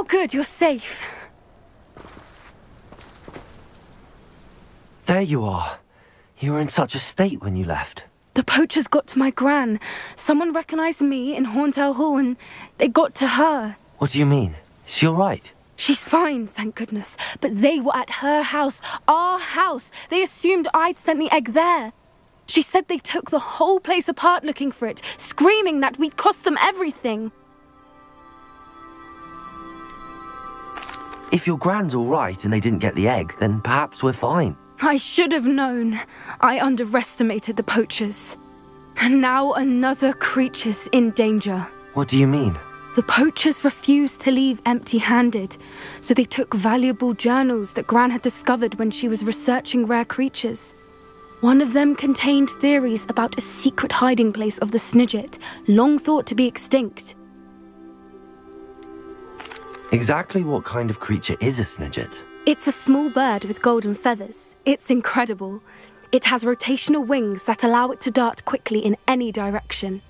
good, you're safe. There you are. You were in such a state when you left. The poachers got to my gran. Someone recognized me in Horntail Hall and they got to her. What do you mean? Is she all right? She's fine, thank goodness. But they were at her house, our house. They assumed I'd sent the egg there. She said they took the whole place apart looking for it, screaming that we'd cost them everything. If your gran's all right and they didn't get the egg, then perhaps we're fine. I should have known. I underestimated the poachers. And now another creature's in danger. What do you mean? The poachers refused to leave empty-handed, so they took valuable journals that Gran had discovered when she was researching rare creatures. One of them contained theories about a secret hiding place of the Snidget, long thought to be extinct. Exactly what kind of creature is a Snidget? It's a small bird with golden feathers. It's incredible. It has rotational wings that allow it to dart quickly in any direction.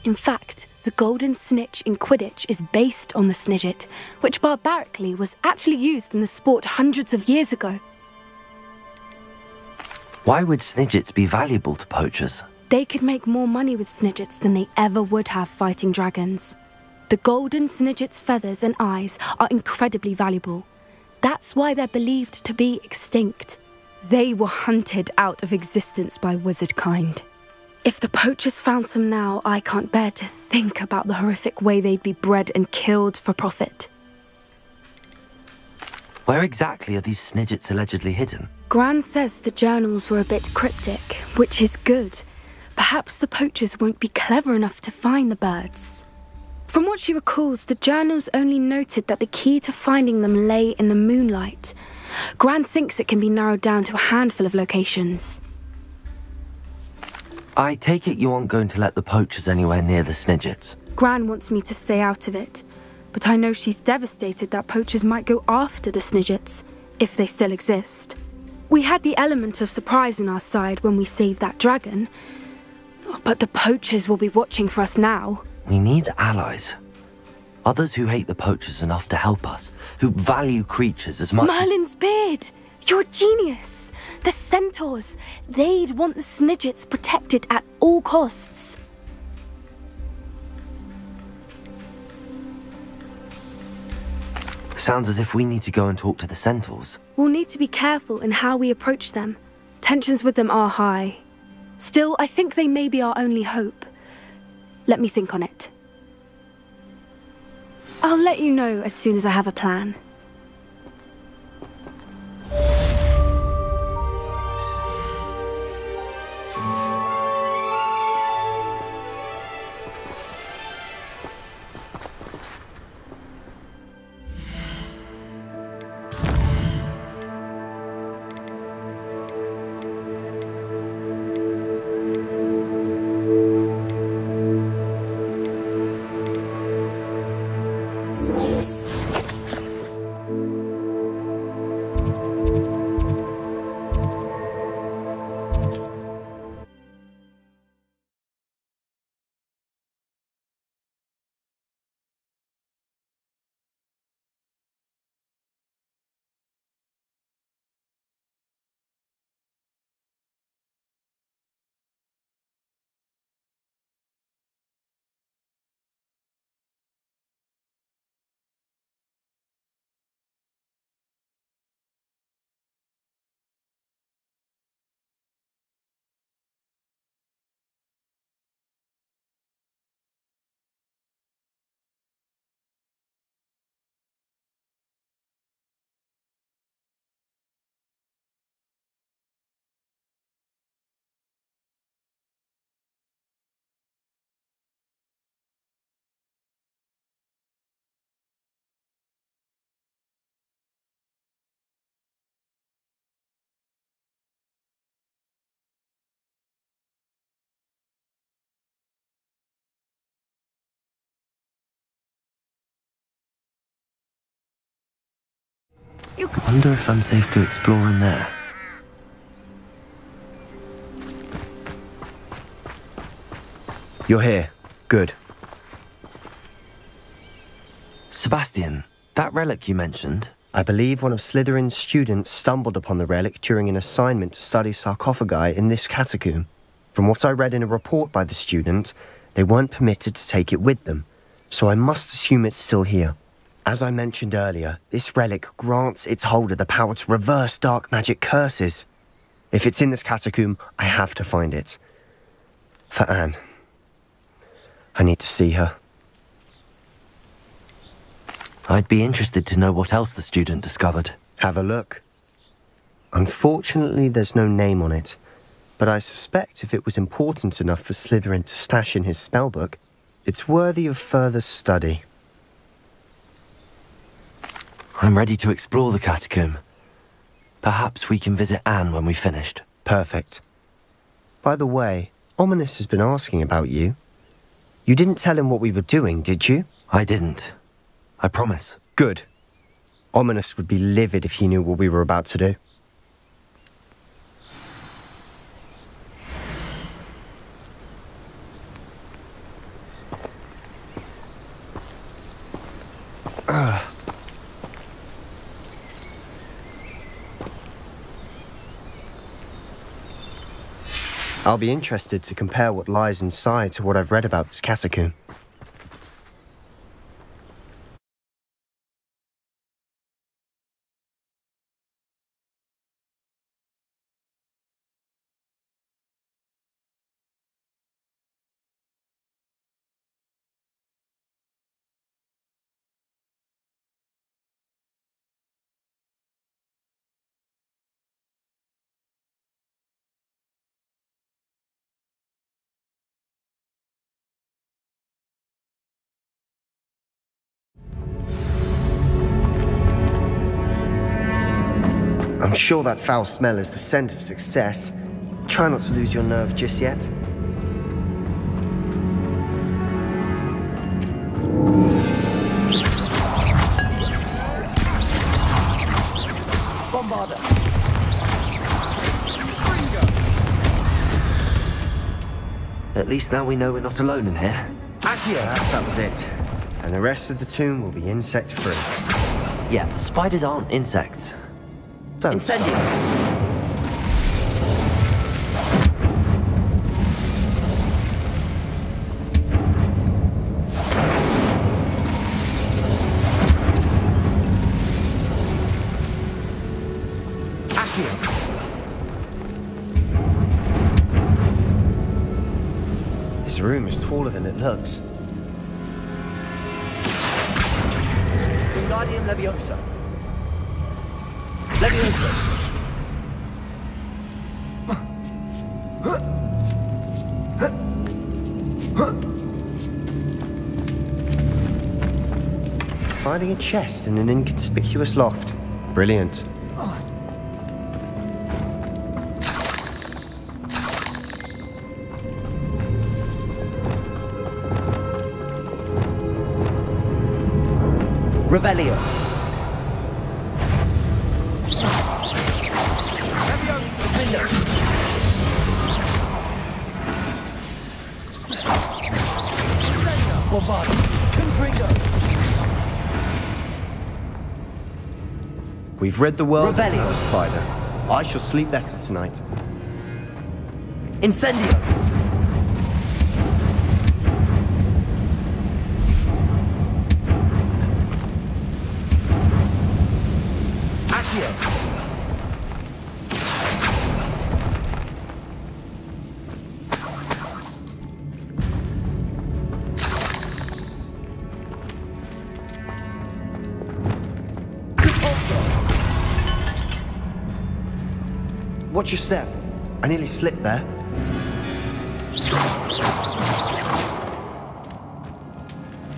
In fact, the golden snitch in Quidditch is based on the Snidget, which barbarically was actually used in the sport hundreds of years ago. Why would Snidgets be valuable to poachers? They could make more money with Snidgets than they ever would have fighting dragons. The golden Snidget's feathers and eyes are incredibly valuable. That's why they're believed to be extinct. They were hunted out of existence by wizard kind. If the poachers found some now, I can't bear to think about the horrific way they'd be bred and killed for profit. Where exactly are these Snidgets allegedly hidden? Gran says the journals were a bit cryptic, which is good. Perhaps the poachers won't be clever enough to find the birds. From what she recalls, the journals only noted that the key to finding them lay in the moonlight. Gran thinks it can be narrowed down to a handful of locations. I take it you aren't going to let the poachers anywhere near the Snidgets? Gran wants me to stay out of it, but I know she's devastated that poachers might go after the Snidgets, if they still exist. We had the element of surprise on our side when we saved that dragon, but the poachers will be watching for us now. We need allies. Others who hate the poachers enough to help us, who value creatures as much Merlin's beard! You're a genius! The centaurs! They'd want the Snidgets protected at all costs. Sounds as if we need to go and talk to the centaurs. We'll need to be careful in how we approach them. Tensions with them are high. Still, I think they may be our only hope. Let me think on it. I'll let you know as soon as I have a plan. I wonder if I'm safe to explore in there. You're here. Good. Sebastian, That relic you mentioned? I believe one of Slytherin's students stumbled upon the relic during an assignment to study sarcophagi in this catacomb. From what I read in a report by the student, they weren't permitted to take it with them, so I must assume it's still here. As I mentioned earlier, this relic grants its holder the power to reverse dark magic curses. If it's in this catacomb, I have to find it. For Anne. I need to see her. I'd be interested to know what else the student discovered. Have a look. Unfortunately, there's no name on it, but I suspect if it was important enough for Slytherin to stash in his spellbook, it's worthy of further study. I'm ready to explore the catacomb. Perhaps we can visit Anne when we've finished. Perfect. By the way, Ominous has been asking about you. You didn't tell him what we were doing, did you? I didn't. I promise. Good. Ominous would be livid if he knew what we were about to do. I'll be interested to compare what lies inside to what I've read about this catacomb. I'm sure that foul smell is the scent of success. Try not to lose your nerve just yet. Bombarder! At least now we know we're not alone in here. Perhaps that was it. And the rest of the tomb will be insect-free. Yeah, spiders aren't insects. Don't Incendies! This room is taller than it looks. Wingardium Leviosa. Leviosa. Finding a chest in an inconspicuous loft. Brilliant. Revelio. We've read the world Revelio. of the spider. I shall sleep better tonight. Incendio. Accio. Watch your step. I nearly slipped there.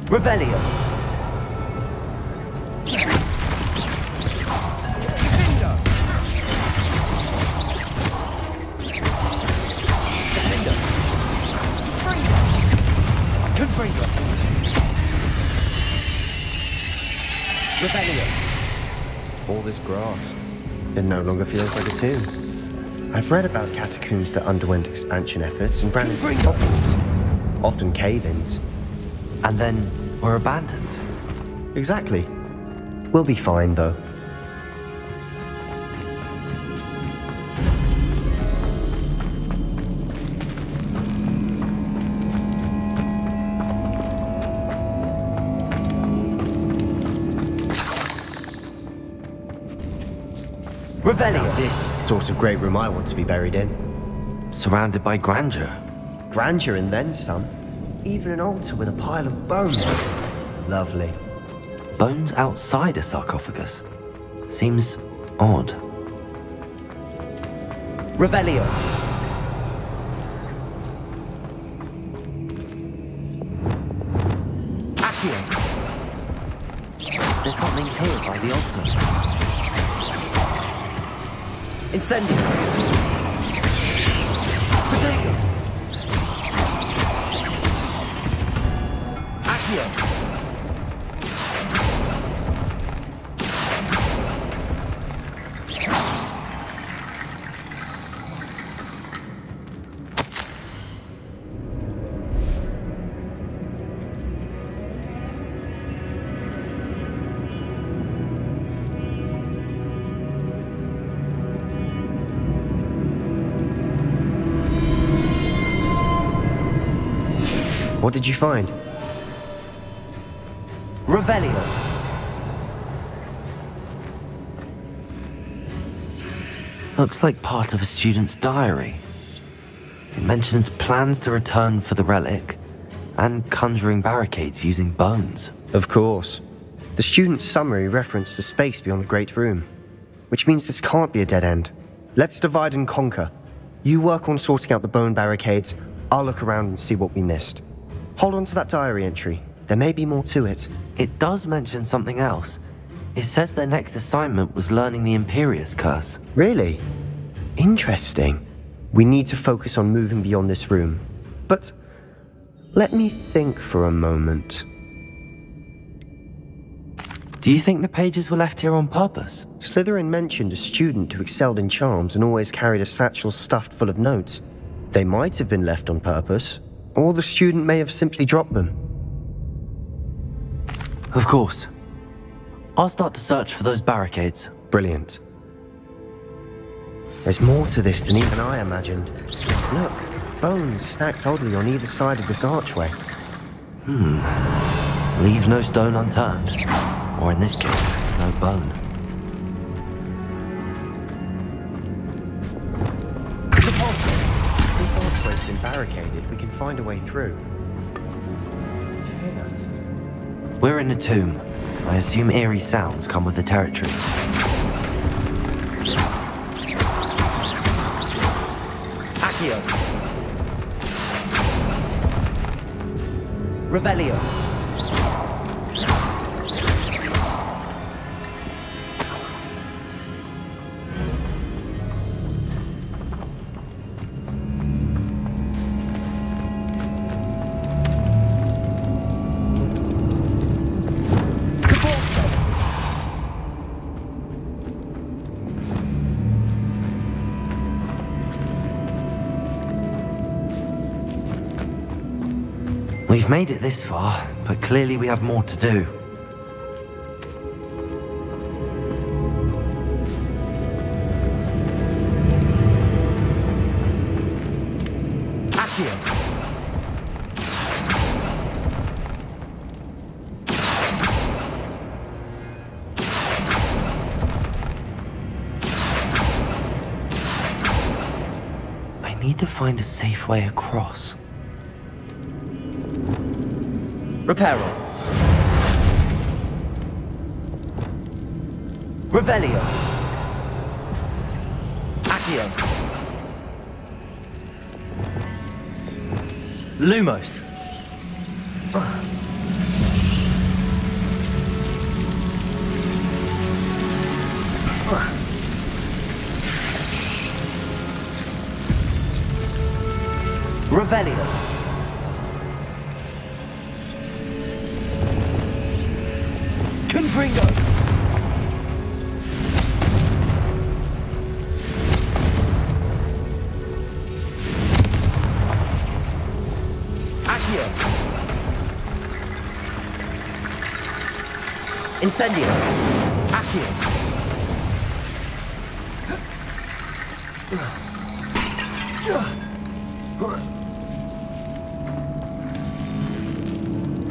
Revelio. Confringo. Revelio. All this grass. It no longer feels like a tomb. I've read about catacombs that underwent expansion efforts and ran into problems. Often cave-ins. And then were abandoned. Exactly. We'll be fine, though. Revelio! This is the sort of great room I want to be buried in. Surrounded by grandeur. Grandeur and then some. Even an altar with a pile of bones. Lovely. Bones outside a sarcophagus. Seems odd. Revelio! Accio! There's something here by the altar. Incendio! Potato! Accio! What did you find? Revelio! Looks like part of a student's diary. It mentions plans to return for the relic and conjuring barricades using bones. Of course. The student's summary referenced the space beyond the Great Room, which means this can't be a dead end. Let's divide and conquer. You work on sorting out the bone barricades, I'll look around and see what we missed. Hold on to that diary entry. There may be more to it. It does mention something else. It says their next assignment was learning the Imperius Curse. Really? Interesting. We need to focus on moving beyond this room. But let me think for a moment. Do you think the pages were left here on purpose? Slytherin mentioned a student who excelled in charms and always carried a satchel stuffed full of notes. They might have been left on purpose, or the student may have simply dropped them. Of course. I'll start to search for those barricades. Brilliant. There's more to this than even I imagined. Look, bones stacked oddly on either side of this archway. Leave no stone unturned. Or in this case, no bone. This archway's been barricaded. We can find a way through. We're in a tomb. I assume eerie sounds come with the territory. Accio! Revelio! We've made it this far, but clearly we have more to do. Accio! I need to find a safe way across. Reparo. Revelio. Accio. Lumos. Revelio. Confringo! Accio! Incendio! Accio.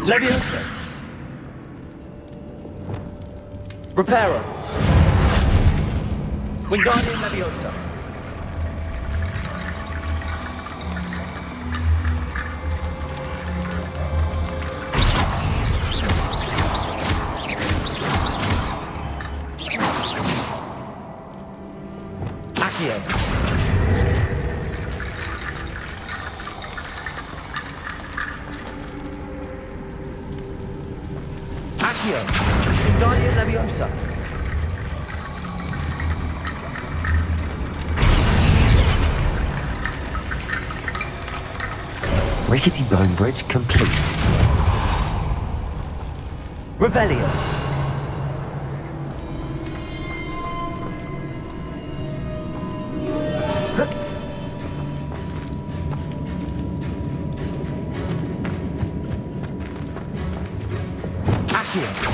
Leviosa. Reparo. Wingardium Leviosa. Accio. Accio. Wingardium Leviosa. Rickety bone bridge complete. Revelio. Accio.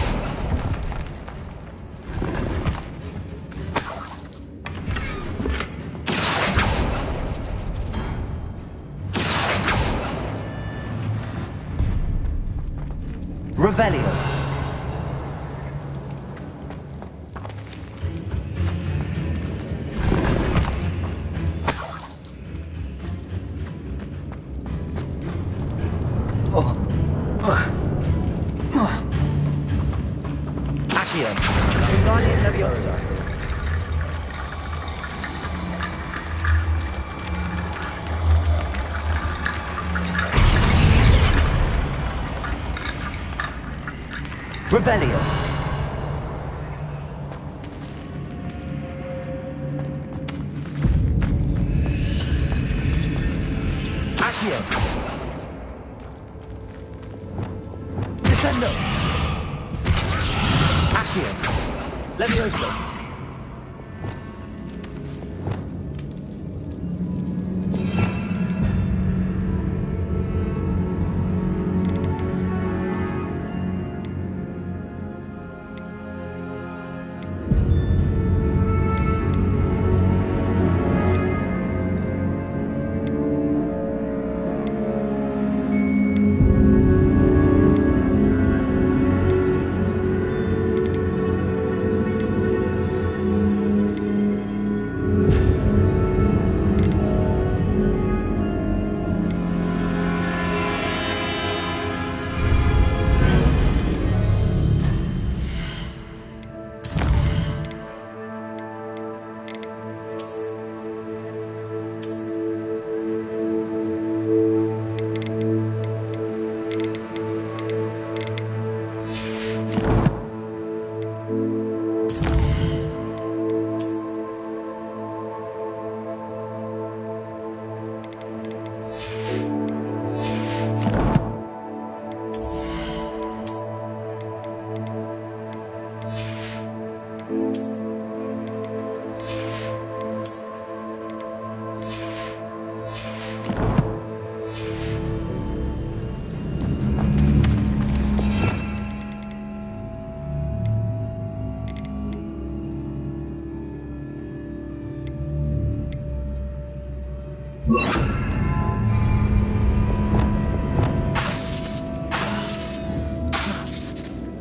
Revelio. Accio. Wingardium Leviosa. Revelio. Accio. Descendo. Accio. Leviosa.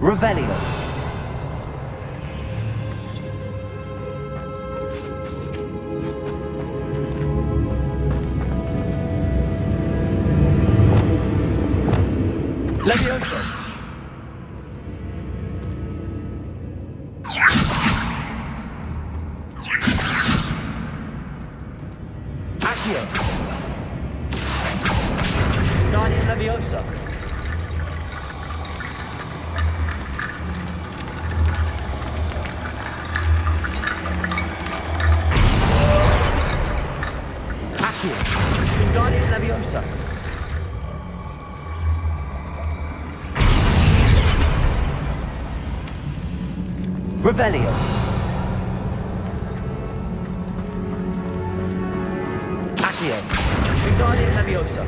Revelio. Leviosa. Accio. Wingardium Leviosa. Accio. Wingardium Leviosa. Revelio. Accio. Wingardium Leviosa.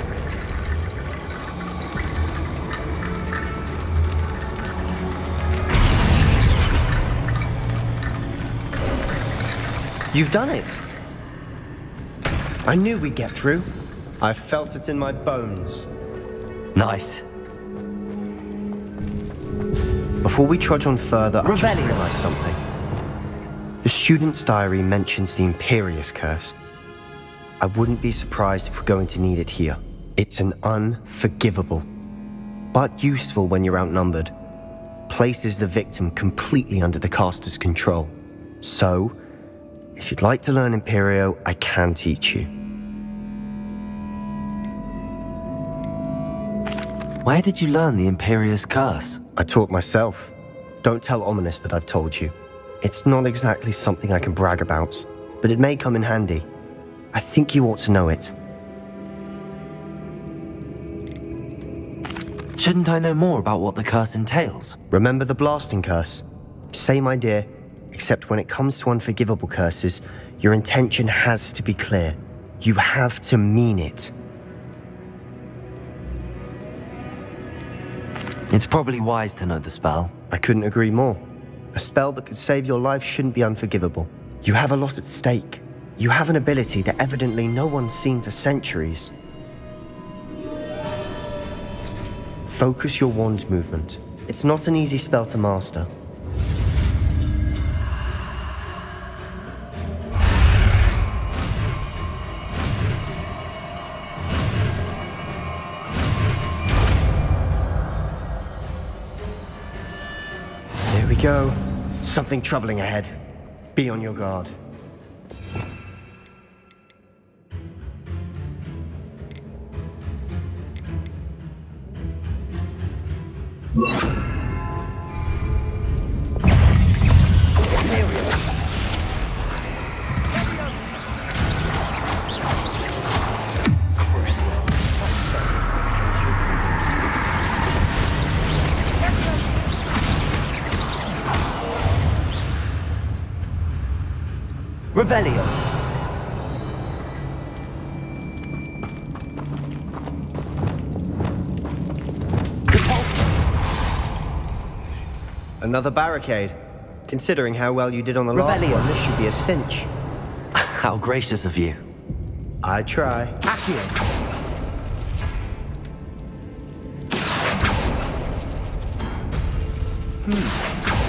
You've done it! I knew we'd get through. I felt it in my bones. Nice. Before we trudge on further, I just realized something. The student's diary mentions the Imperious Curse. I wouldn't be surprised if we're going to need it here. It's an unforgivable, but useful when you're outnumbered. Places the victim completely under the caster's control. So, if you'd like to learn Imperio, I can teach you. Where did you learn the Imperious Curse? I taught myself. Don't tell Ominous that I've told you. It's not exactly something I can brag about, but it may come in handy. I think you ought to know it. Shouldn't I know more about what the curse entails? Remember the blasting curse? Same idea, except when it comes to unforgivable curses, your intention has to be clear. You have to mean it. It's probably wise to know the spell. I couldn't agree more. A spell that could save your life shouldn't be unforgivable. You have a lot at stake. You have an ability that evidently no one's seen for centuries. Focus your wand's movement. It's not an easy spell to master. There we go. Something troubling ahead. Be on your guard. Revelio. Another barricade. Considering how well you did on the last one, this should be a cinch. How gracious of you. I try.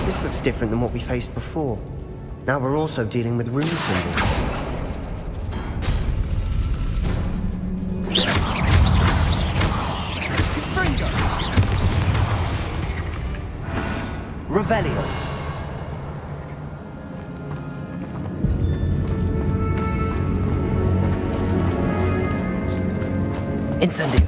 This looks different than what we faced before. Now we're also dealing with rune symbols. Revelio. Incendio.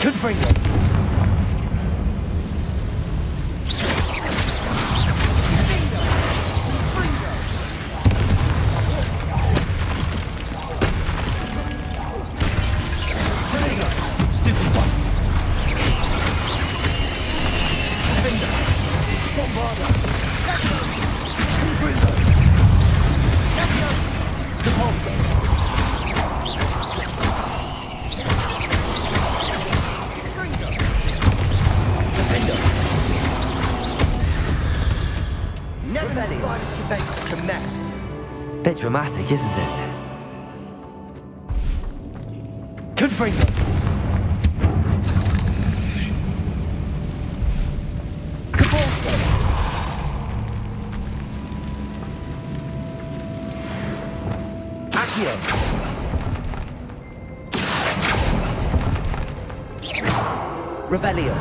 Confringo. Bit dramatic, isn't it? Confringo. Cabalso. Accio. Revelio.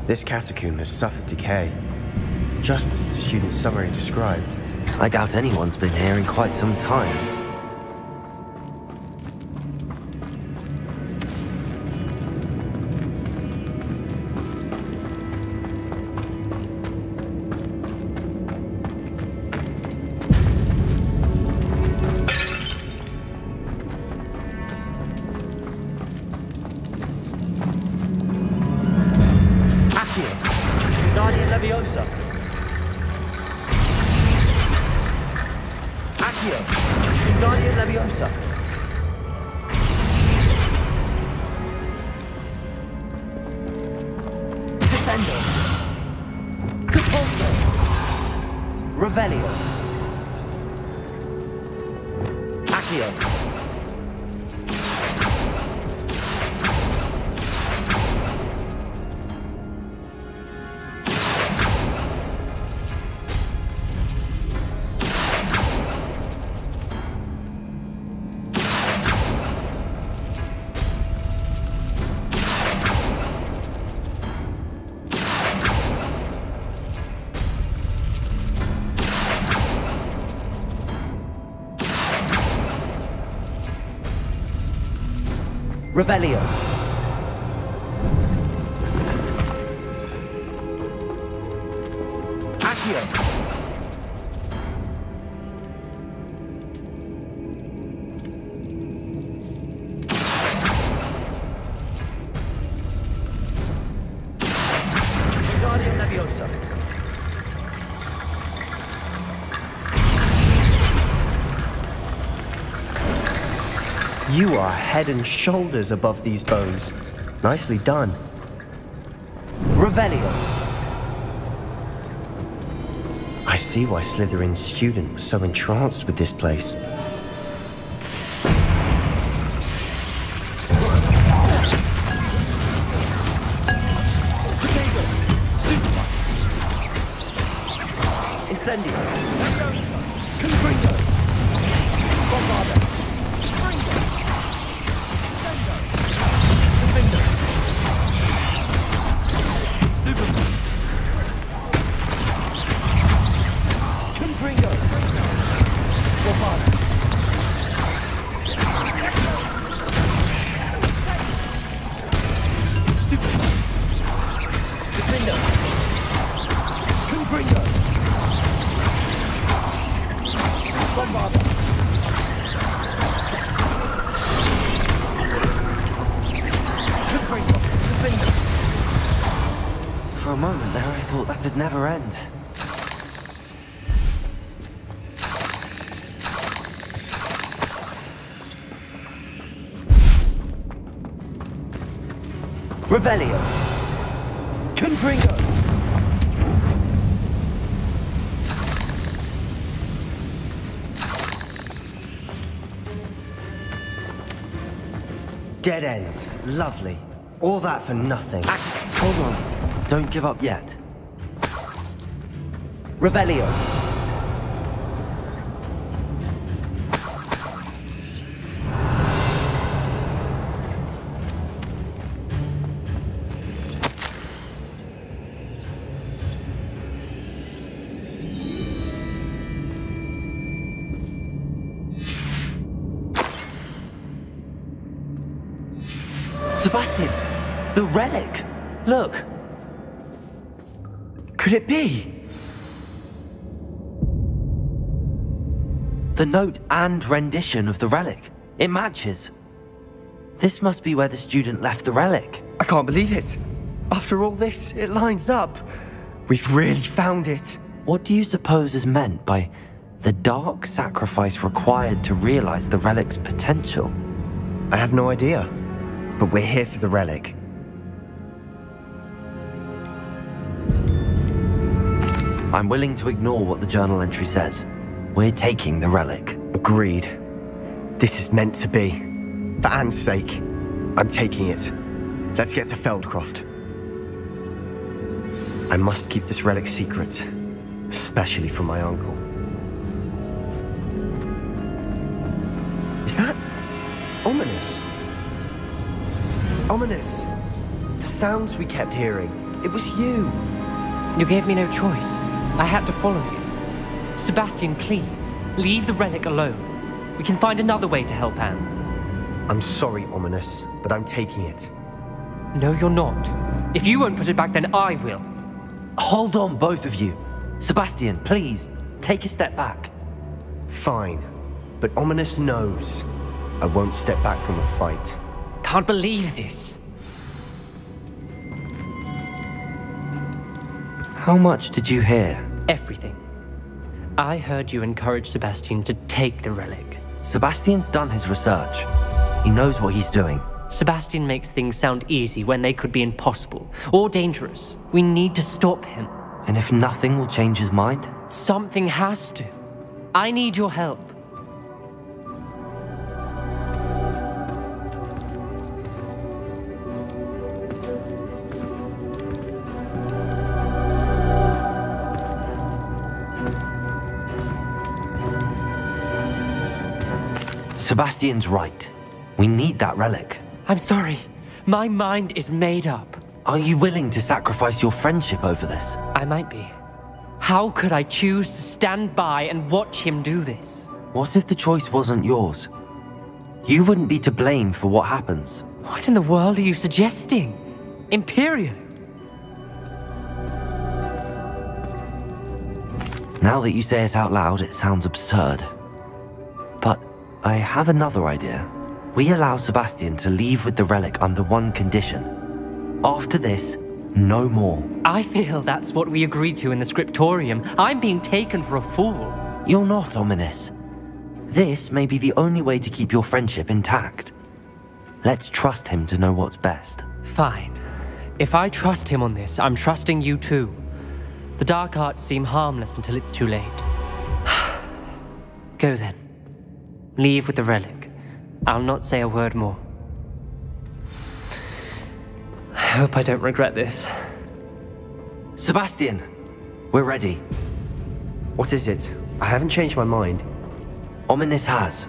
This catacomb has suffered decay, just as the student's summary described. I doubt anyone's been here in quite some time. Revelio. Accio. Revelio. Accio. Guardian Leviosa. You are head and shoulders above these bones. Nicely done. Revelio. I see why Slytherin's student was so entranced with this place. Incendio. Confringo. Bombarda. For a moment there, I thought that'd never end. Revelio. Confringo. Dead end. Lovely. All that for nothing. Hold on. Don't give up yet. Revelio. Sebastian! The relic! Look! Could it be? The note and rendition of the relic. It matches. This must be where the student left the relic. I can't believe it. After all this, it lines up. We've really found it. What do you suppose is meant by the dark sacrifice required to realize the relic's potential? I have no idea. But we're here for the relic. I'm willing to ignore what the journal entry says. We're taking the relic. Agreed. This is meant to be. For Anne's sake, I'm taking it. Let's get to Feldcroft. I must keep this relic secret, especially from my uncle. Is that ominous? Ominous. The sounds we kept hearing. It was you. You gave me no choice. I had to follow you. Sebastian, please, leave the relic alone. We can find another way to help Anne. I'm sorry, Ominous, but I'm taking it. No, you're not. If you won't put it back, then I will. Hold on, both of you. Sebastian, please, take a step back. Fine, but Ominous knows I won't step back from a fight. Can't believe this. How much did you hear? Everything. I heard you encourage Sebastian to take the relic. Sebastian's done his research. He knows what he's doing. Sebastian makes things sound easy when they could be impossible or dangerous. We need to stop him. And if nothing will change his mind, Something has to. I need your help. Sebastian's right. We need that relic. I'm sorry. My mind is made up. Are you willing to sacrifice your friendship over this? I might be. How could I choose to stand by and watch him do this? What if the choice wasn't yours? You wouldn't be to blame for what happens. What in the world are you suggesting? Imperium? Now that you say it out loud, it sounds absurd. But I have another idea. We allow Sebastian to leave with the relic under one condition. After this, no more. I feel that's what we agreed to in the scriptorium. I'm being taken for a fool. You're not, Ominous. This may be the only way to keep your friendship intact. Let's trust him to know what's best. Fine. If I trust him on this, I'm trusting you too. The dark arts seem harmless until it's too late. Go then. Leave with the relic. I'll not say a word more. I hope I don't regret this. Sebastian, we're ready. What is it? I haven't changed my mind. Ominous has.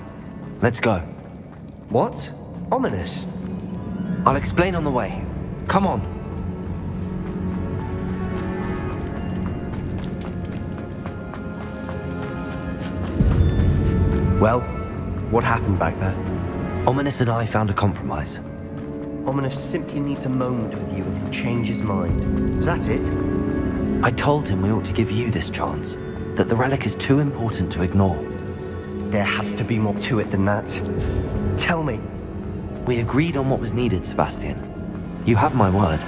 Let's go. What? Ominous? I'll explain on the way. Come on. Well, what happened back there? Ominous and I found a compromise. Ominous simply needs a moment with you and he'll change his mind. Is that it? I told him we ought to give you this chance, that the relic is too important to ignore. There has to be more to it than that. Tell me. We agreed on what was needed, Sebastian. You have my word.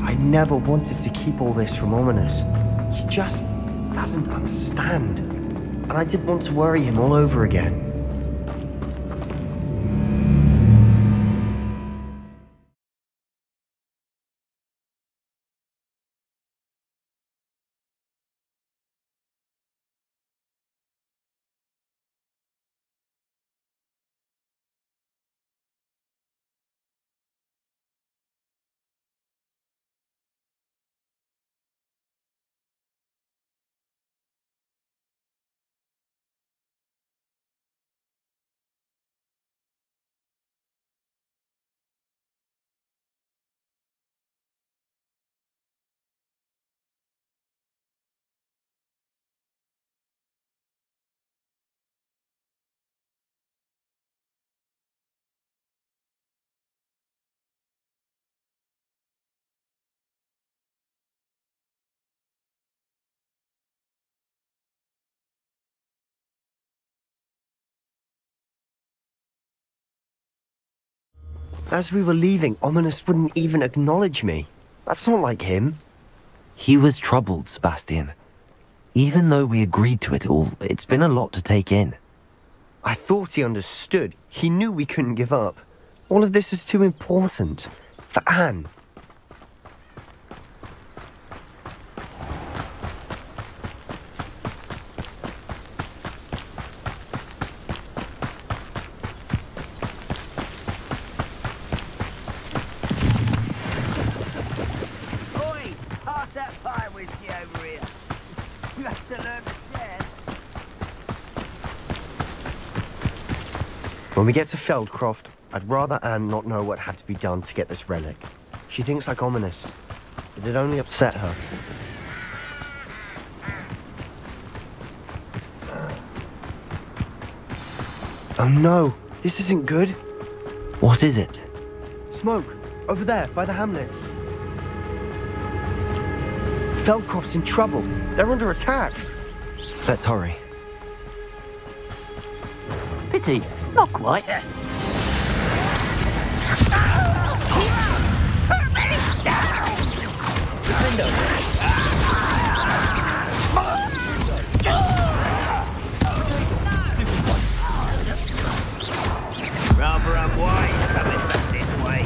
I never wanted to keep all this from Ominous. He just doesn't understand. And I didn't want to worry him all over again. As we were leaving, Ominous wouldn't even acknowledge me. That's not like him. He was troubled, Sebastian. Even though we agreed to it all, it's been a lot to take in. I thought he understood. He knew we couldn't give up. All of this is too important. For Anne. When we get to Feldcroft, I'd rather Anne not know what had to be done to get this relic. She thinks like Ominous. It'd only upset her. Oh no, this isn't good. What is it? Smoke, over there, by the hamlet. Feldcroft's in trouble. They're under attack. Let's hurry. Pity, not quite. Rather unwise coming this way.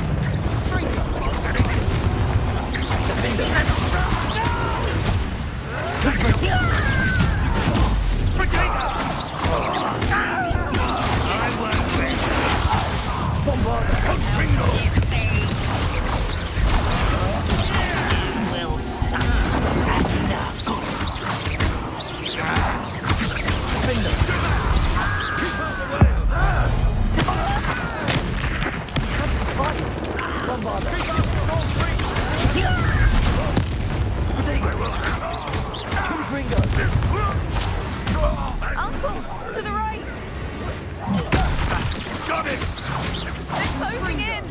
Uncle, to the right! Got it! They're closing in!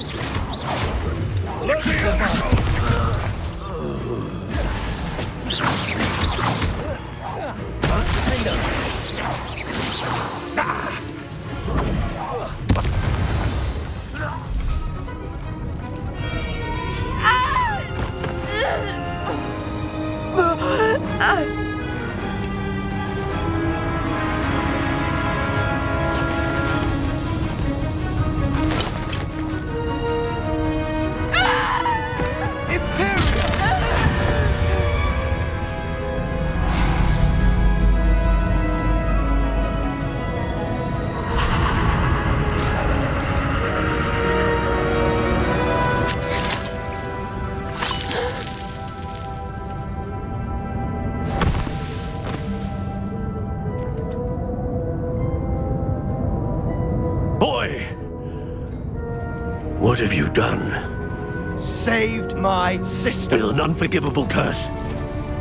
What have you done? Saved my sister. With an unforgivable curse.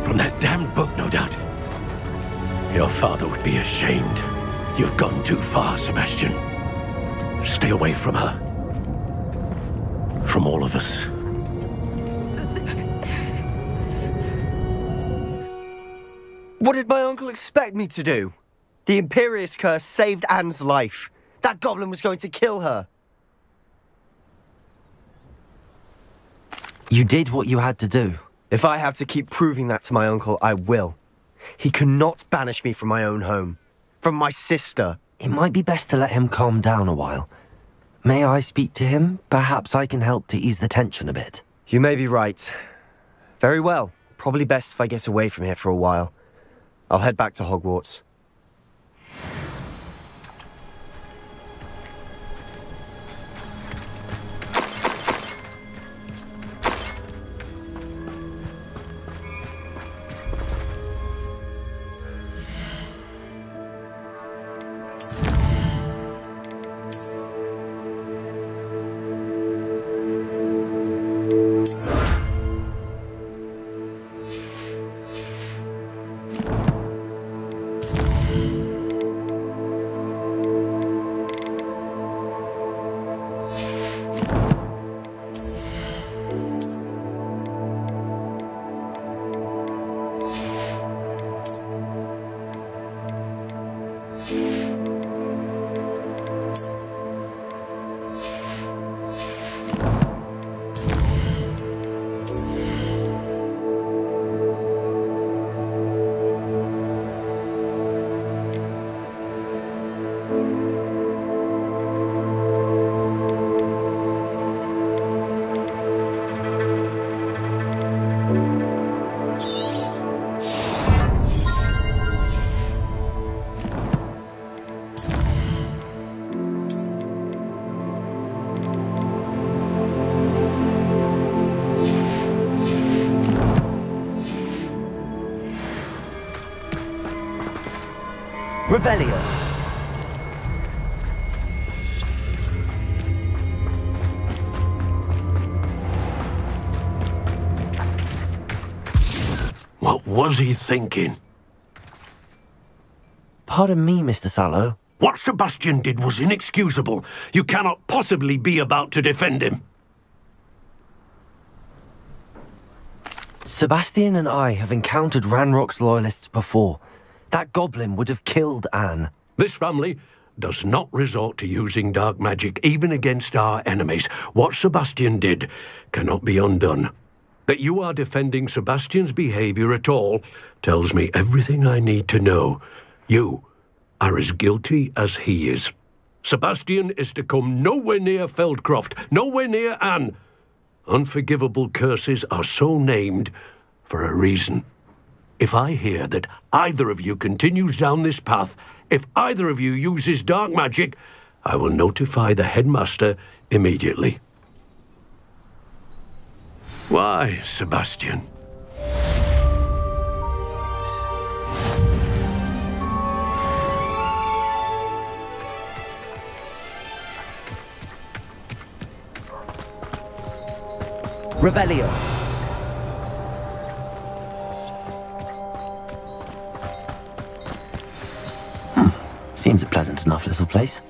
From that damned book, no doubt. Your father would be ashamed. You've gone too far, Sebastian. Stay away from her. From all of us. What did my uncle expect me to do? The Imperious curse saved Anne's life. That goblin was going to kill her. You did what you had to do. If I have to keep proving that to my uncle, I will. He cannot banish me from my own home. From my sister. It might be best to let him calm down a while. May I speak to him? Perhaps I can help to ease the tension a bit. You may be right. Very well. Probably best if I get away from here for a while. I'll head back to Hogwarts. Revelio. What was he thinking? Pardon me, Mr. Sallow. What Sebastian did was inexcusable. You cannot possibly be about to defend him. Sebastian and I have encountered Ranrock's loyalists before. That goblin would have killed Anne. This family does not resort to using dark magic even against our enemies. What Sebastian did cannot be undone. That you are defending Sebastian's behavior at all tells me everything I need to know. You are as guilty as he is. Sebastian is to come nowhere near Feldcroft, nowhere near Anne. Unforgivable curses are so named for a reason. If I hear that either of you continues down this path, if either of you uses dark magic, I will notify the headmaster immediately. Why, Sebastian? Revelio. Seems a pleasant enough little place.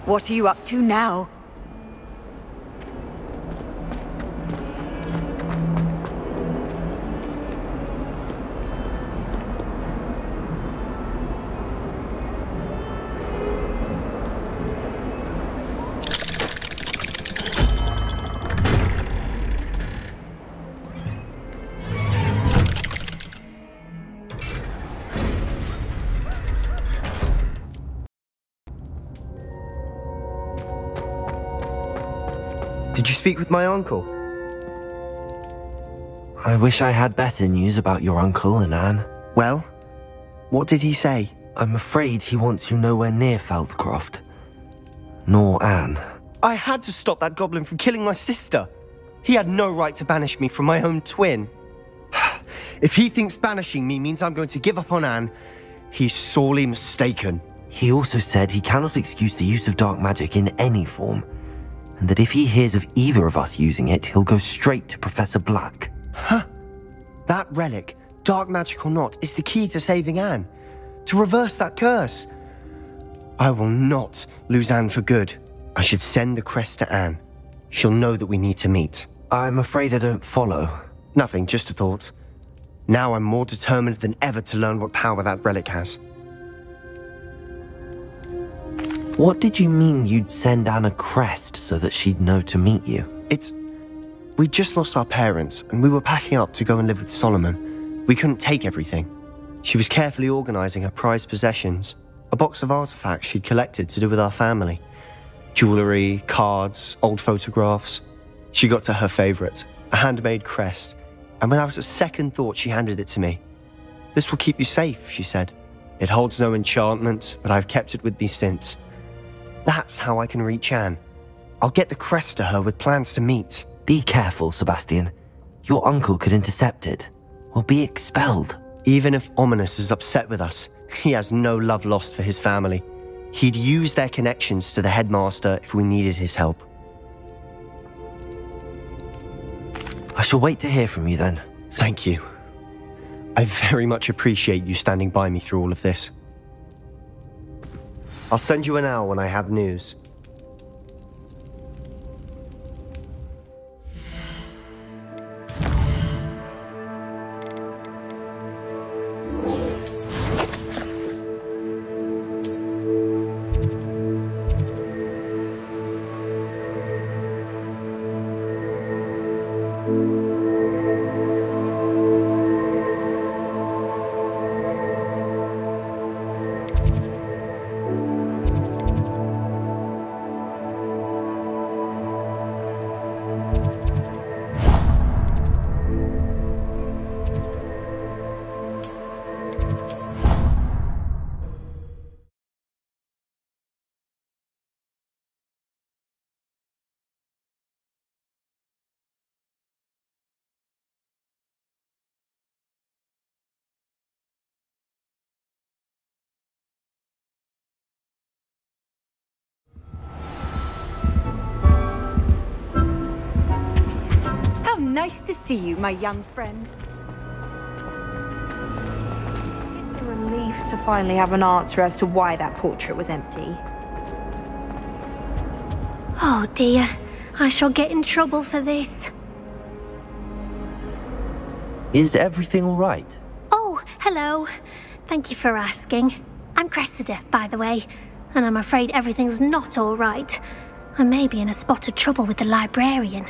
What are you up to now? Did you speak with my uncle? I wish I had better news about your uncle and Anne. Well, what did he say? I'm afraid he wants you nowhere near Feldcroft. Nor Anne. I had to stop that goblin from killing my sister. He had no right to banish me from my own twin. If he thinks banishing me means I'm going to give up on Anne, he's sorely mistaken. He also said he cannot excuse the use of dark magic in any form, and that if he hears of either of us using it, he'll go straight to Professor Black. Huh? That relic, dark magic or not, is the key to saving Anne. To reverse that curse. I will not lose Anne for good. I should send the crest to Anne. She'll know that we need to meet. I'm afraid I don't follow. Nothing, just a thought. Now I'm more determined than ever to learn what power that relic has. What did you mean you'd send Anne a crest so that she'd know to meet you? We'd just lost our parents, and we were packing up to go and live with Solomon. We couldn't take everything. She was carefully organizing her prized possessions, a box of artifacts she'd collected to do with our family. Jewelry, cards, old photographs. She got to her favorite, a handmade crest, and without a second thought she handed it to me. "This will keep you safe," she said. "It holds no enchantment, but I've kept it with me since. That's how I can reach Anne. I'll get the crest to her with plans to meet." Be careful, Sebastian. Your uncle could intercept it, or be expelled. Even if Ominous is upset with us, he has no love lost for his family. He'd use their connections to the headmaster if we needed his help. I shall wait to hear from you then. Thank you. I very much appreciate you standing by me through all of this. I'll send you an owl when I have news. Nice to see you, my young friend. It's a relief to finally have an answer as to why that portrait was empty. Oh dear, I shall get in trouble for this. Is everything all right? Oh, hello. Thank you for asking. I'm Cressida, by the way, and I'm afraid everything's not all right. I may be in a spot of trouble with the librarian.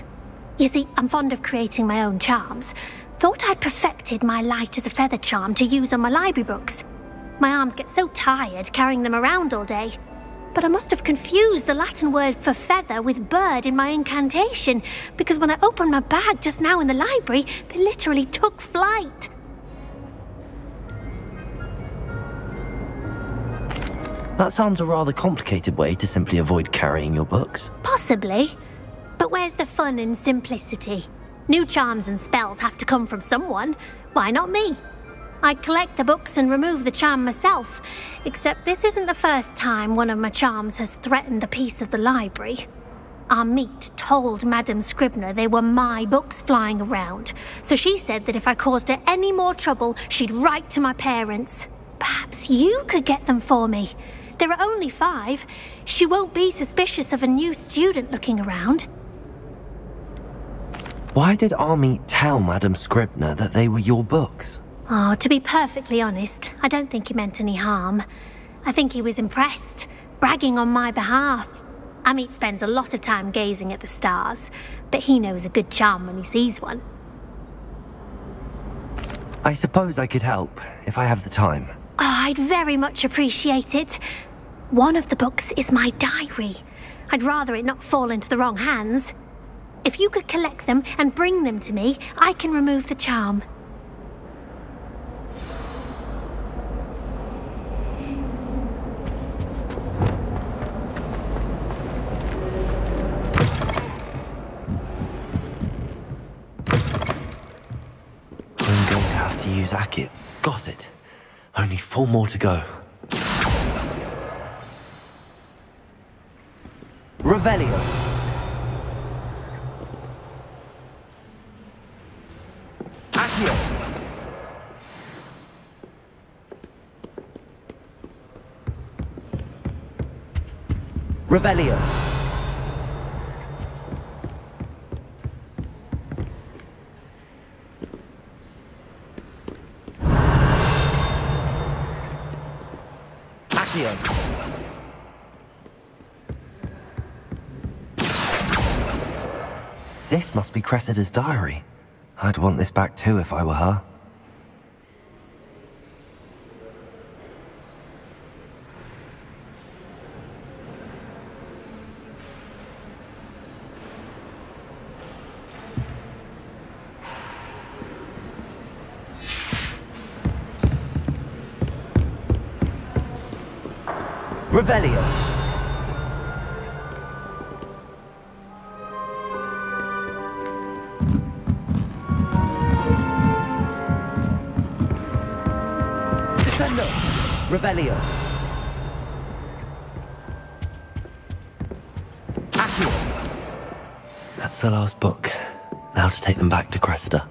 You see, I'm fond of creating my own charms. Thought I'd perfected my light as a feather charm to use on my library books. My arms get so tired carrying them around all day. But I must have confused the Latin word for feather with bird in my incantation, because when I opened my bag just now in the library, they literally took flight. That sounds a rather complicated way to simply avoid carrying your books. Possibly. But where's the fun in simplicity? New charms and spells have to come from someone. Why not me? I collect the books and remove the charm myself, except this isn't the first time one of my charms has threatened the peace of the library. Our meet told Madame Scribner they were my books flying around, so she said that if I caused her any more trouble, she'd write to my parents. Perhaps you could get them for me. There are only 5. She won't be suspicious of a new student looking around. Why did Army tell Madame Scribner that they were your books? Oh, to be perfectly honest, I don't think he meant any harm. I think he was impressed, bragging on my behalf. Amit spends a lot of time gazing at the stars, but he knows a good charm when he sees one. I suppose I could help, if I have the time. Oh, I'd very much appreciate it. One of the books is my diary. I'd rather it not fall into the wrong hands. If you could collect them and bring them to me, I can remove the charm. I'm going to have to use Akit. Got it. Only 4 more to go. Revelio. Accio. Revelio. Accio. This must be Cressida's diary. I'd want this back too if I were her. Revelio. Revelio. Accio. That's the last book. Now to take them back to Cressida.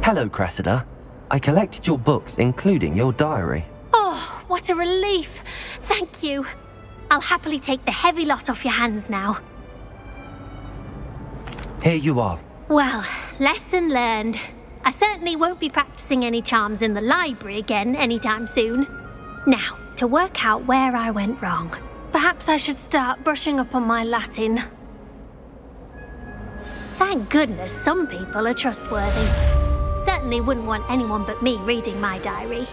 Hello, Cressida. I collected your books, including your diary. Oh, what a relief. Thank you. I'll happily take the heavy lot off your hands now. Here you are. Well, lesson learned. I certainly won't be practicing any charms in the library again anytime soon. Now, to work out where I went wrong. Perhaps I should start brushing up on my Latin. Thank goodness some people are trustworthy. Certainly wouldn't want anyone but me reading my diary.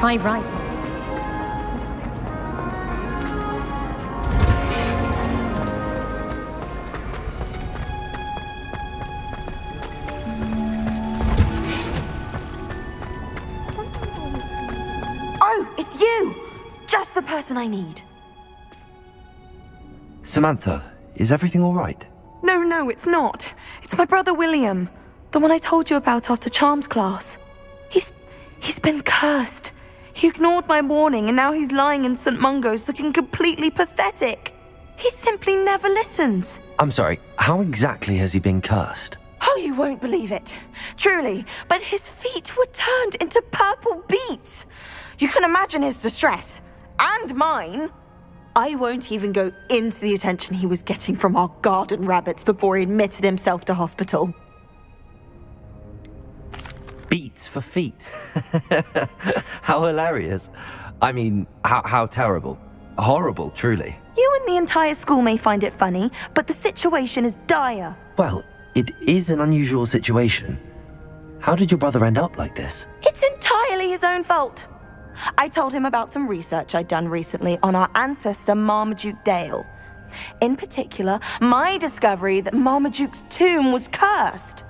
try right. Oh, it's you! Just the person I need. Samantha, is everything all right? No, it's not. It's my brother William. The one I told you about after Charms class. He's been cursed. He ignored my warning and now he's lying in St. Mungo's looking completely pathetic. He simply never listens. I'm sorry, how exactly has he been cursed? Oh, you won't believe it. Truly, but his feet were turned into purple beets. You can imagine his distress. And mine. I won't even go into the attention he was getting from our garden rabbits before he admitted himself to hospital. Beats for feet. How hilarious. I mean, how terrible. Horrible, truly. You and the entire school may find it funny, but the situation is dire. Well, it is an unusual situation. How did your brother end up like this? It's entirely his own fault. I told him about some research I'd done recently on our ancestor Marmaduke Dale. In particular, my discovery that Marmaduke's tomb was cursed.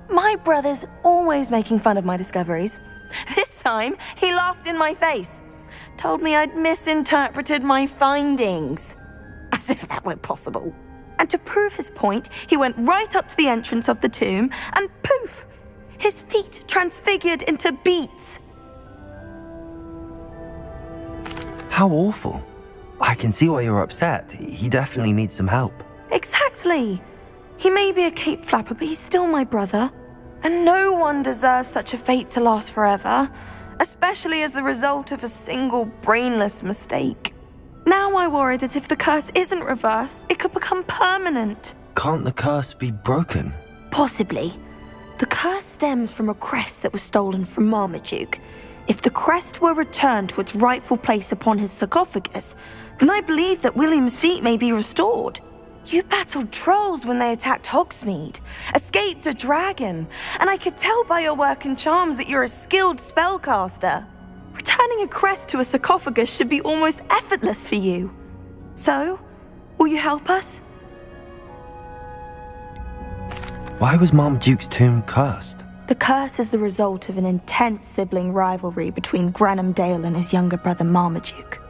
My brother's always making fun of my discoveries. This time, he laughed in my face. Told me I'd misinterpreted my findings. As if that were possible. And to prove his point, he went right up to the entrance of the tomb and poof! His feet transfigured into beets. How awful. I can see why you're upset. He definitely needs some help. Exactly. He may be a cape flapper, but he's still my brother. And no one deserves such a fate to last forever, especially as the result of a single brainless mistake. Now I worry that if the curse isn't reversed, it could become permanent. Can't the curse be broken? Possibly. The curse stems from a crest that was stolen from Marmaduke. If the crest were returned to its rightful place upon his sarcophagus, then I believe that William's feet may be restored. You battled trolls when they attacked Hogsmeade, escaped a dragon, and I could tell by your work and charms that you're a skilled spellcaster. Returning a crest to a sarcophagus should be almost effortless for you. So, will you help us? Why was Marmaduke's tomb cursed? The curse is the result of an intense sibling rivalry between Granham Dale and his younger brother Marmaduke.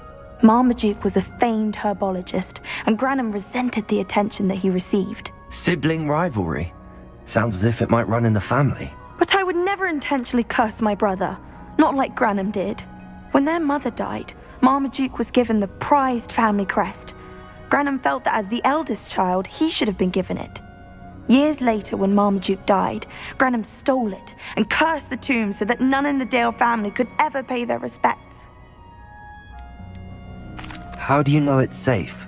Marmaduke was a famed herbologist, and Granham resented the attention that he received. Sibling rivalry? Sounds as if it might run in the family. But I would never intentionally curse my brother, not like Granham did. When their mother died, Marmaduke was given the prized family crest. Granham felt that as the eldest child, he should have been given it. Years later, when Marmaduke died, Granham stole it and cursed the tomb so that none in the Dale family could ever pay their respects. How do you know it's safe?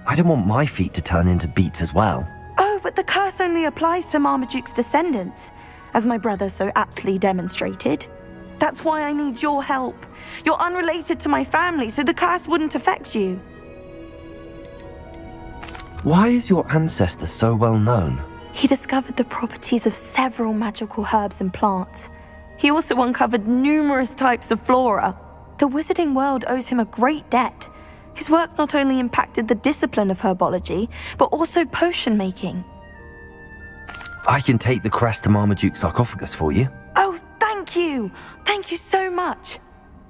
I don't want my feet to turn into beets as well. Oh, but the curse only applies to Marmaduke's descendants, as my brother so aptly demonstrated. That's why I need your help. You're unrelated to my family, so the curse wouldn't affect you. Why is your ancestor so well known? He discovered the properties of several magical herbs and plants. He also uncovered numerous types of flora. The wizarding world owes him a great debt. His work not only impacted the discipline of herbology, but also potion making. I can take the crest to Marmaduke's sarcophagus for you. Oh, thank you! Thank you so much!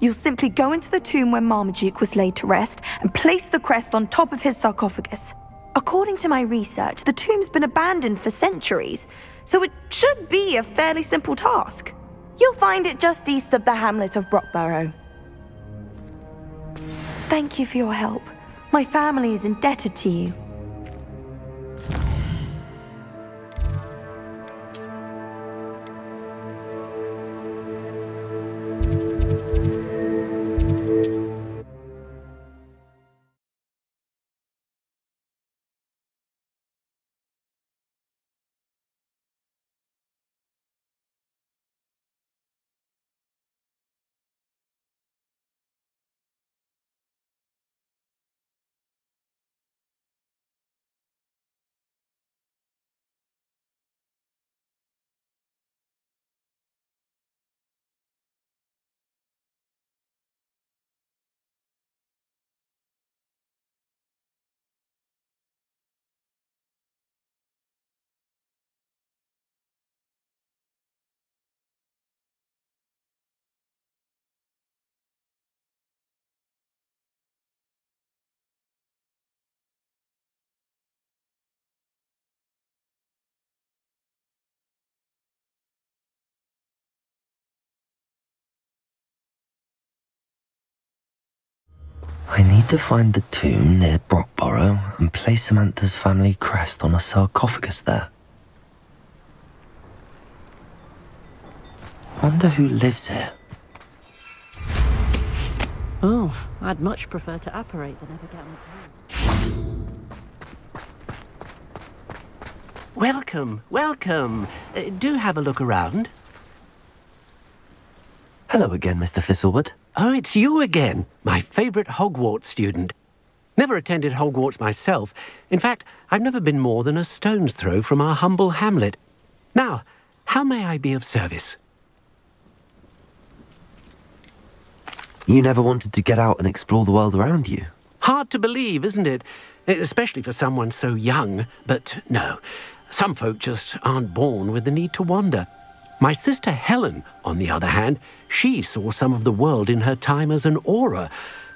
You'll simply go into the tomb where Marmaduke was laid to rest and place the crest on top of his sarcophagus. According to my research, the tomb's been abandoned for centuries, so it should be a fairly simple task. You'll find it just east of the hamlet of Brockborough. Thank you for your help. My family is indebted to you. I need to find the tomb near Brockborough and place Samantha's family crest on a sarcophagus there. Wonder who lives here. Oh, I'd much prefer to apparate than ever get on the plane. Welcome, welcome. Do have a look around. Hello again, Mr. Thistlewood. Oh, it's you again, my favourite Hogwarts student. Never attended Hogwarts myself. In fact, I've never been more than a stone's throw from our humble hamlet. Now, how may I be of service? You never wanted to get out and explore the world around you? Hard to believe, isn't it? Especially for someone so young. But no, some folk just aren't born with the need to wander. My sister Helen, on the other hand, she saw some of the world in her time as an auror.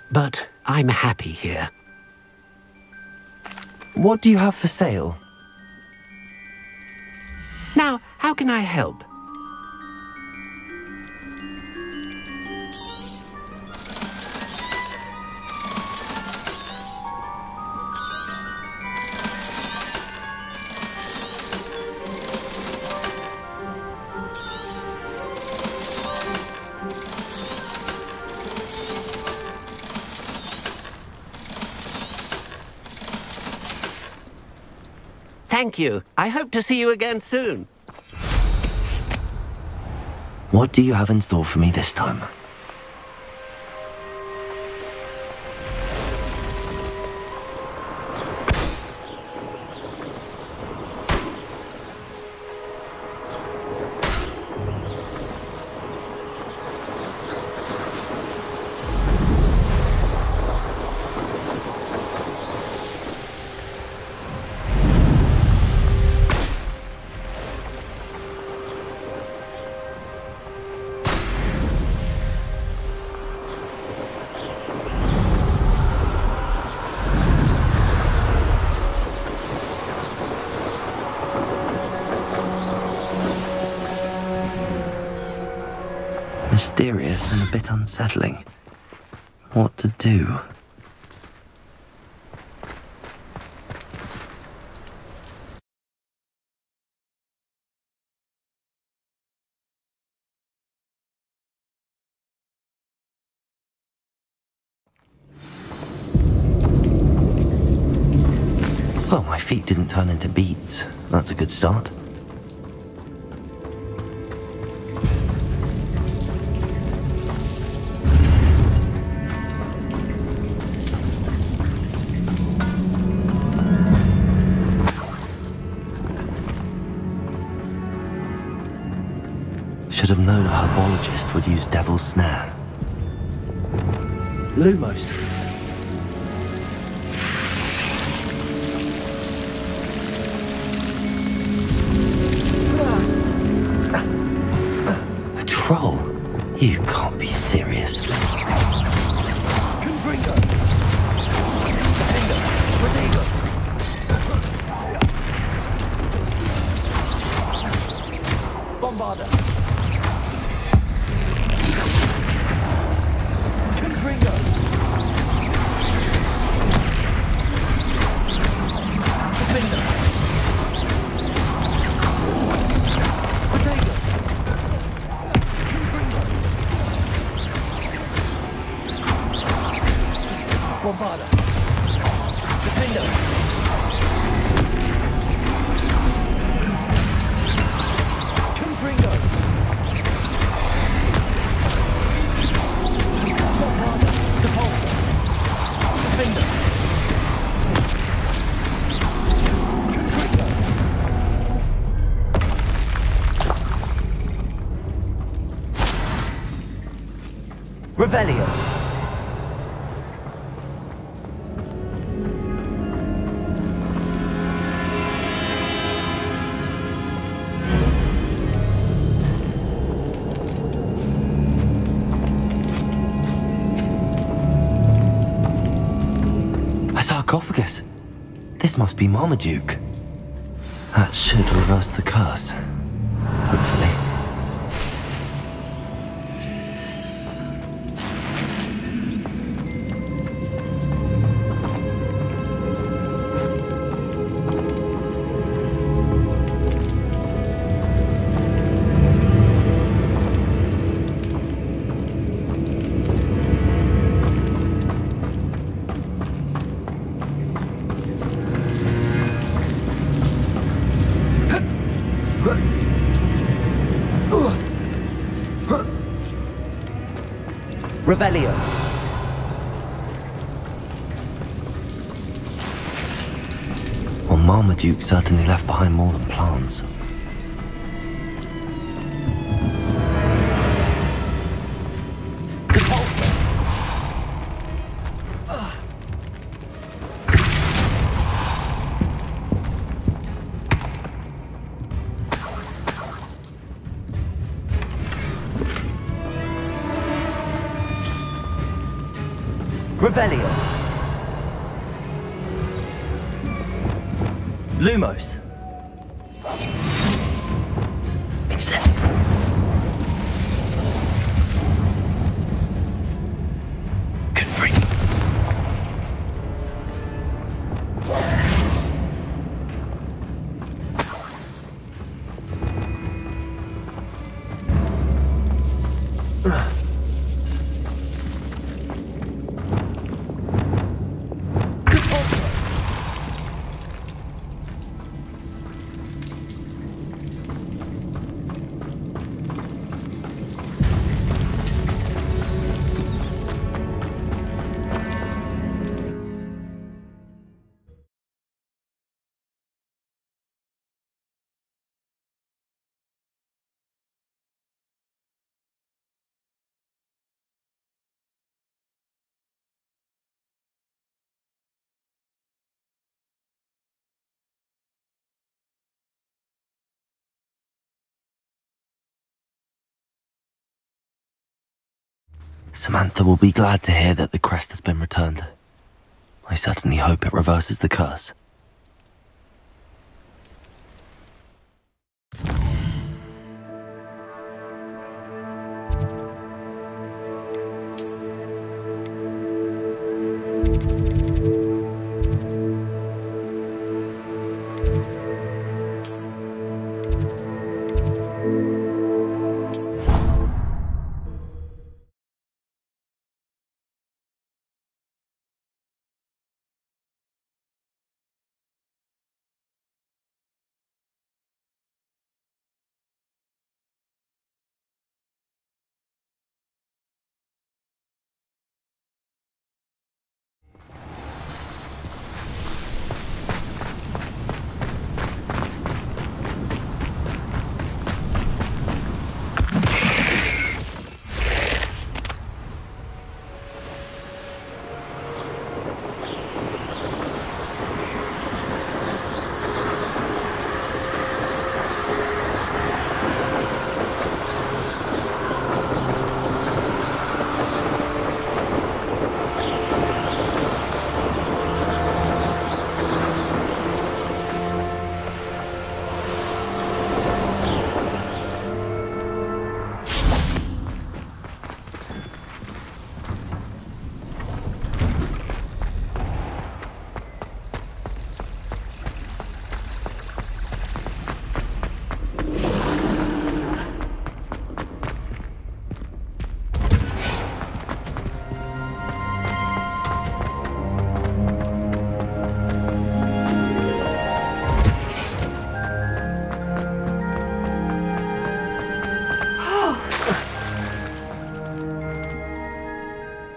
But I'm happy here. What do you have for sale? Now, how can I help? Thank you. I hope to see you again soon. What do you have in store for me this time? Mysterious and a bit unsettling. What to do? Well, my feet didn't turn into beads. That's a good start. Should have known a herbologist would use Devil's Snare. Lumos. A troll? You can't be serious. Bombarder. Bombarder. Defender. Confringo. Bombarder. Depulsor. Defender. Confringo. Revelio. A sarcophagus. This must be Marmaduke. That should reverse the curse. Hopefully. Revelio. Well, Marmaduke certainly left behind more than plants. Revelio. Lumos. It's set. Confront. Samantha will be glad to hear that the crest has been returned. I certainly hope it reverses the curse.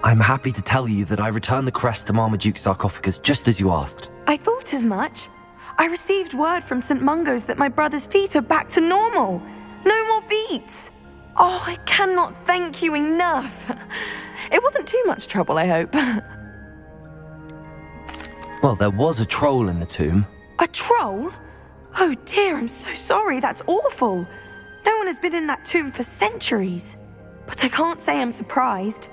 I'm happy to tell you that I returned the crest to Marmaduke's sarcophagus just as you asked. I thought as much. I received word from St. Mungo's that my brother's feet are back to normal. No more beats. Oh, I cannot thank you enough. It wasn't too much trouble, I hope. Well, there was a troll in the tomb. A troll? Oh dear, I'm so sorry. That's awful. No one has been in that tomb for centuries. But I can't say I'm surprised.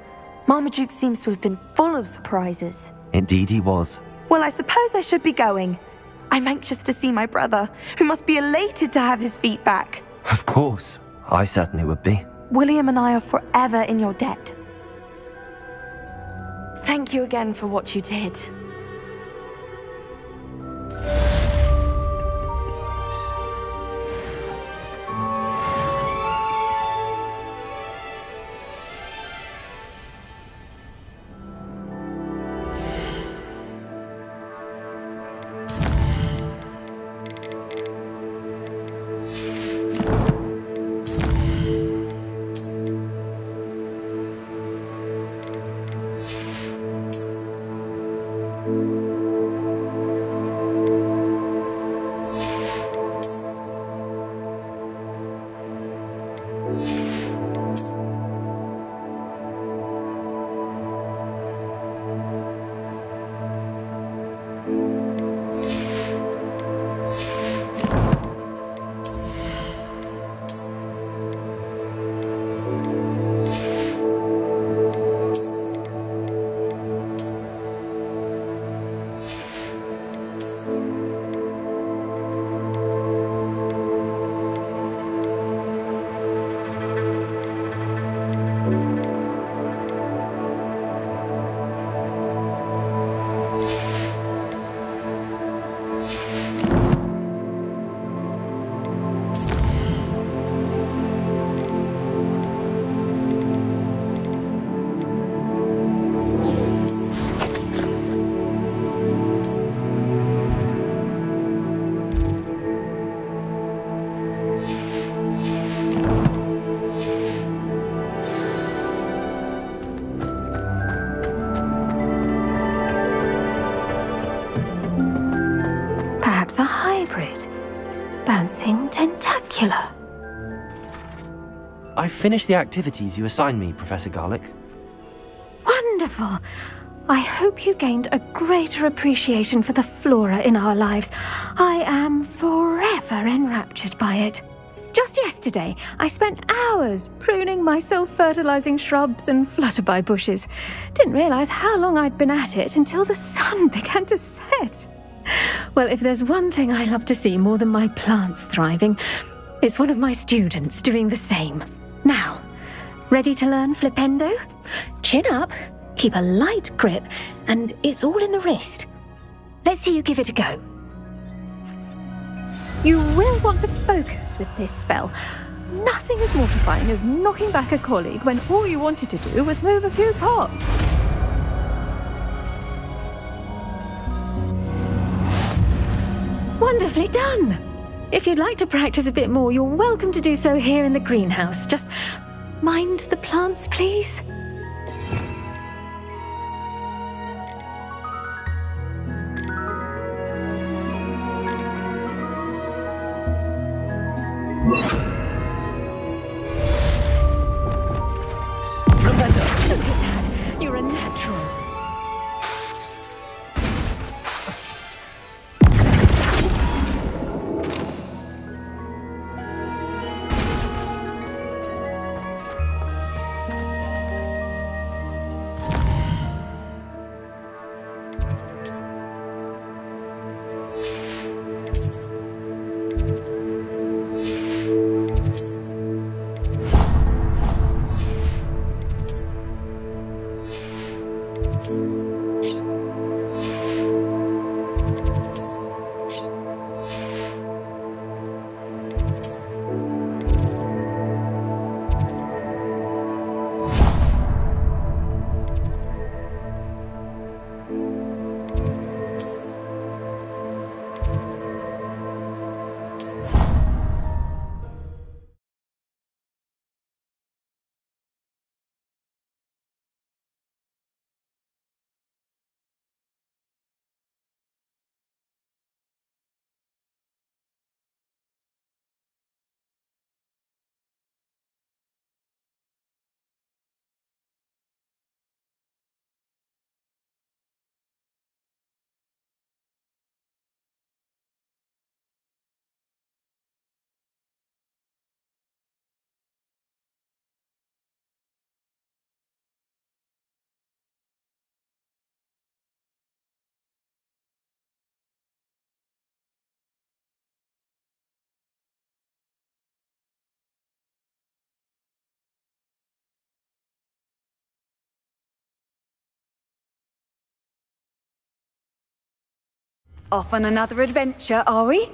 Marmaduke seems to have been full of surprises. Indeed he was. Well, I suppose I should be going. I'm anxious to see my brother, who must be elated to have his feet back. Of course. I certainly would be. William and I are forever in your debt. Thank you again for what you did. perhaps a hybrid. Bouncing tentacular. I've finished the activities you assigned me, Professor Garlick. Wonderful! I hope you gained a greater appreciation for the flora in our lives. I am forever enraptured by it. Just yesterday, I spent hours pruning my self-fertilizing shrubs and flutterby bushes. Didn't realize how long I'd been at it until the sun began to set. Well, if there's one thing I love to see more than my plants thriving, it's one of my students doing the same. Now, ready to learn flipendo? Chin up, keep a light grip, and it's all in the wrist. Let's see you give it a go. You will want to focus with this spell. Nothing as mortifying as knocking back a colleague when all you wanted to do was move a few pots. Wonderfully done! If you'd like to practice a bit more, you're welcome to do so here in the greenhouse. Just mind the plants, please. Look at that! You're a natural. Off on another adventure, are we?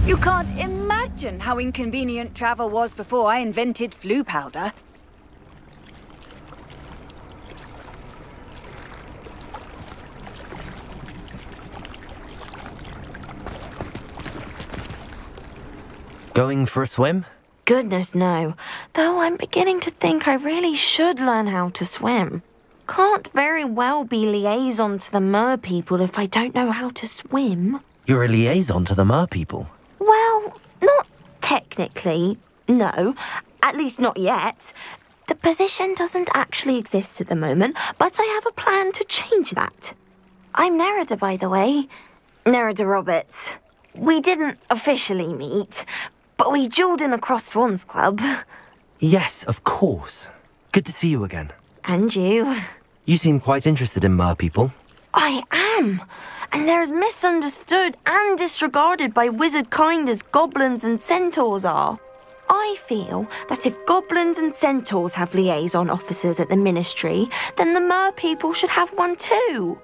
You can't imagine how inconvenient travel was before I invented flu powder. Going for a swim? Goodness, no. Though I'm beginning to think I really should learn how to swim. Can't very well be liaison to the mer people if I don't know how to swim. You're a liaison to the mer people? Well, not technically, no. At least not yet. The position doesn't actually exist at the moment, but I have a plan to change that. I'm Nerida, by the way. Nerida Roberts. We didn't officially meet, but we duelled in the Crossed Wands Club. Yes, of course. Good to see you again. And you. You seem quite interested in mer people. I am. And they're as misunderstood and disregarded by wizard kind as goblins and centaurs are. I feel that if goblins and centaurs have liaison officers at the ministry, then the mer people should have one too.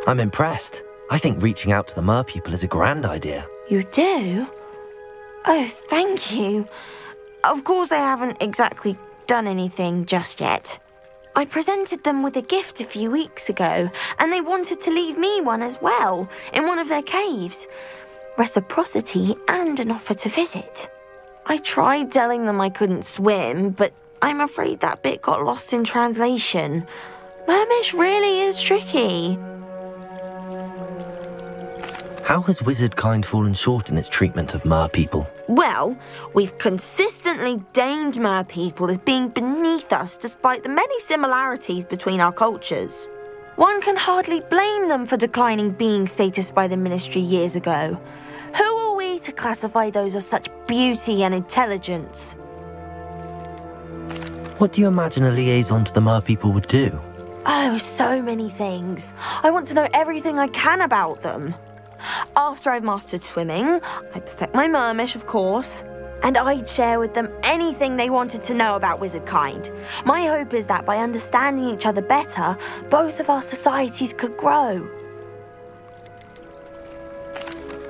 I'm impressed. I think reaching out to the mer people is a grand idea. You do? Oh, thank you. Of course I haven't exactly done anything just yet. I presented them with a gift a few weeks ago, and they wanted to leave me one as well, in one of their caves. Reciprocity and an offer to visit. I tried telling them I couldn't swim, but I'm afraid that bit got lost in translation. Mermish really is tricky. How has wizard kind fallen short in its treatment of mer people? Well, we've consistently deemed mer people as being beneath us despite the many similarities between our cultures. One can hardly blame them for declining being status by the ministry years ago. Who are we to classify those of such beauty and intelligence? What do you imagine a liaison to the mer people would do? Oh, so many things. I want to know everything I can about them. After I've mastered swimming, I perfect my mermish, of course, and I'd share with them anything they wanted to know about wizard kind. My hope is that by understanding each other better, both of our societies could grow.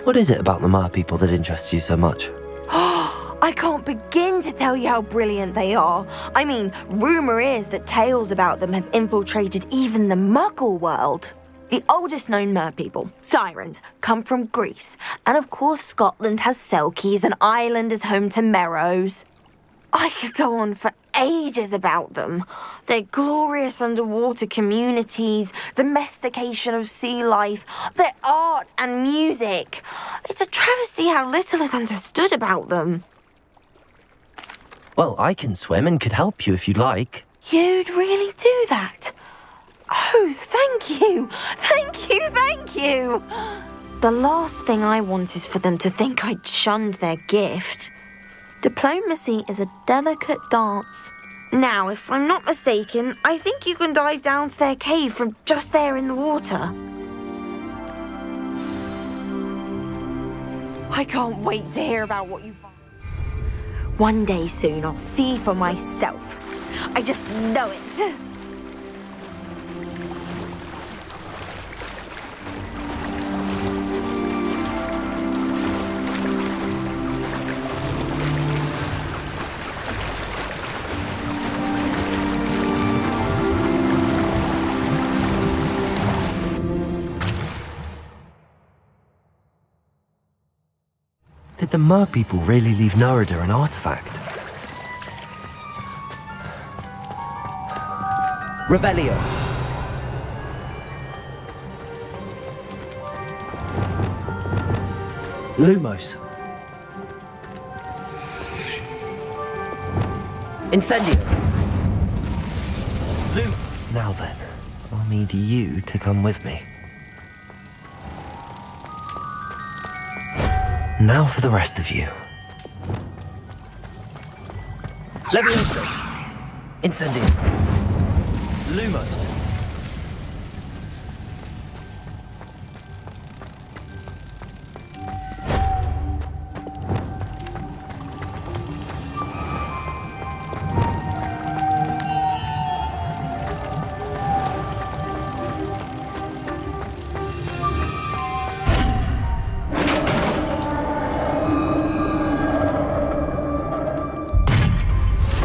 What is it about the mer people that interests you so much? I can't begin to tell you how brilliant they are. I mean, rumour is that tales about them have infiltrated even the Muggle world. The oldest known mer people, sirens, come from Greece. And of course Scotland has Selkies and Ireland is home to Merrows. I could go on for ages about them. Their glorious underwater communities, domestication of sea life, their art and music. It's a travesty how little is understood about them. Well, I can swim and could help you if you'd like. You'd really do that? Oh, thank you! Thank you, thank you! The last thing I want is for them to think I'd shunned their gift. Diplomacy is a delicate dance. Now, if I'm not mistaken, I think you can dive down to their cave from just there in the water. I can't wait to hear about what you find. One day soon, I'll see for myself. I just know it. Did the mer people really leave Nerida an artifact? Revelio. Lumos. Incendio. Now then, I'll need you to come with me. Now for the rest of you. Levioso. Incendio. Lumos.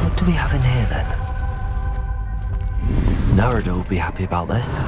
What do we have in here then? Nerida will be happy about this.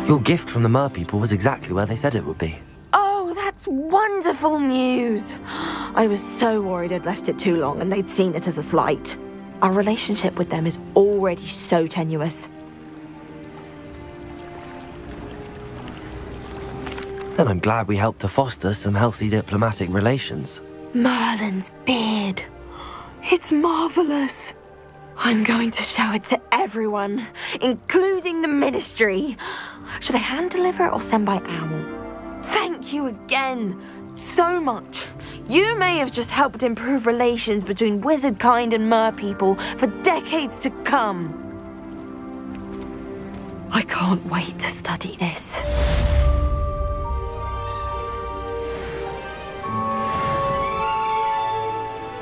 Your gift from the mer people was exactly where they said it would be. Oh, that's wonderful news. I was so worried I'd left it too long and they'd seen it as a slight. Our relationship with them is already so tenuous. Then I'm glad we helped to foster some healthy diplomatic relations. Merlin's beard. It's marvelous. I'm going to show it to everyone, including the Ministry. Should I hand deliver it or send by owl? Thank you again so much. You may have just helped improve relations between wizard kind and mer people for decades to come. I can't wait to study this.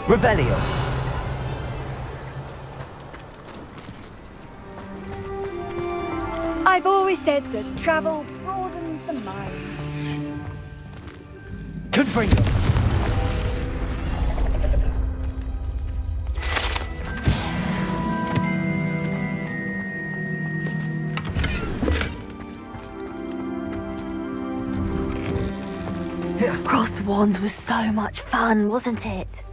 Revelio. I've always said that travel broadens the mind. Confringo. Crossed Wands was so much fun, wasn't it?